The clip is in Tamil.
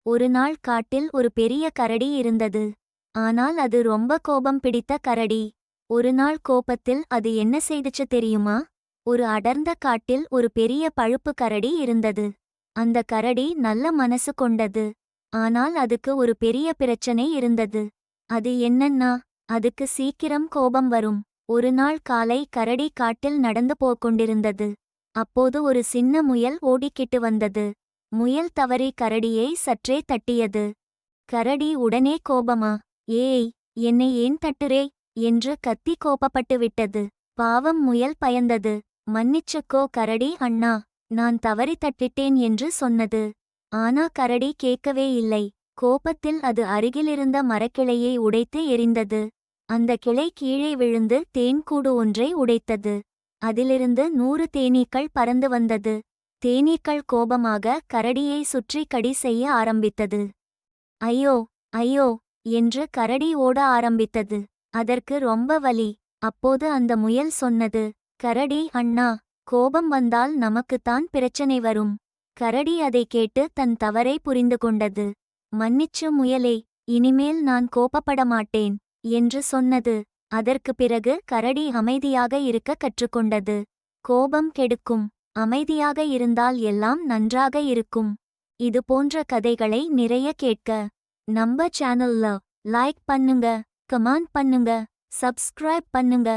ஒரு நாள் காட்டில் ஒரு பெரிய கரடி இருந்தது. ஆனால் அது ரொம்ப கோபம் பிடித்த கரடி. ஒரு நாள் கோபத்தில் அது என்ன செய்துச்சு தெரியுமா? ஒரு அடர்ந்த காட்டில் ஒரு பெரிய பழுப்பு கரடி இருந்தது. அந்த கரடி நல்ல மனசு கொண்டது. ஆனால் அதுக்கு ஒரு பெரிய பிரச்சனை இருந்தது. அது என்னன்னா, அதுக்கு சீக்கிரம் கோபம் வரும். ஒரு நாள் காலை கரடி காட்டில் நடந்து போய்க்கொண்டிருந்தது. அப்போது ஒரு சின்ன முயல் ஓடிக்கிட்டு வந்தது. முயல் தவறி கரடியை சற்றே தட்டியது. கரடி உடனே கோபமா, ஏய், என்னை ஏன் தட்டுறே என்று கத்தி கோபப்பட்டு விட்டது. பாவம் முயல் பயந்தது. மன்னிச்சுக்கோ கரடி அண்ணா, நான் தவறி தட்டிட்டேன் என்று சொன்னது. ஆனா கரடி கேட்கவே இல்லை. கோபத்தில் அது அருகிலிருந்த மரக்கிளையை உடைத்து எறிந்தது. அந்த கிளை கீழே விழுந்து தேன்கூடு ஒன்றை உடைத்தது. அதிலிருந்து 100 தேனீக்கள் பறந்து வந்தது. தேனீக்கள் கோபமாக கரடியை சுற்றி கடி செய்ய ஆரம்பித்தது. ஐயோ, ஐயோ என்று கரடி ஓட ஆரம்பித்தது. அதற்கு ரொம்ப வலி. அப்போது அந்த முயல் சொன்னது, கரடி அண்ணா, கோபம் வந்தால் நமக்குத்தான் பிரச்சனை வரும். கரடி அதை கேட்டு தன் தவறை புரிந்து கொண்டது. மன்னிச்சு முயலே, இனிமேல் நான் கோபப்பட மாட்டேன் என்று சொன்னது. அதற்கு பிறகு கரடி அமைதியாக இருக்க கற்றுக்கொண்டது. கோபம் கெடுக்கும். அமைதியாக இருந்தால் எல்லாம் நன்றாக இருக்கும். இது போன்ற கதைகளை நிறைய கேட்க நம்ம சேனல்ல லைக் பண்ணுங்க, கமெண்ட் பண்ணுங்க, சப்ஸ்கிரைப் பண்ணுங்க.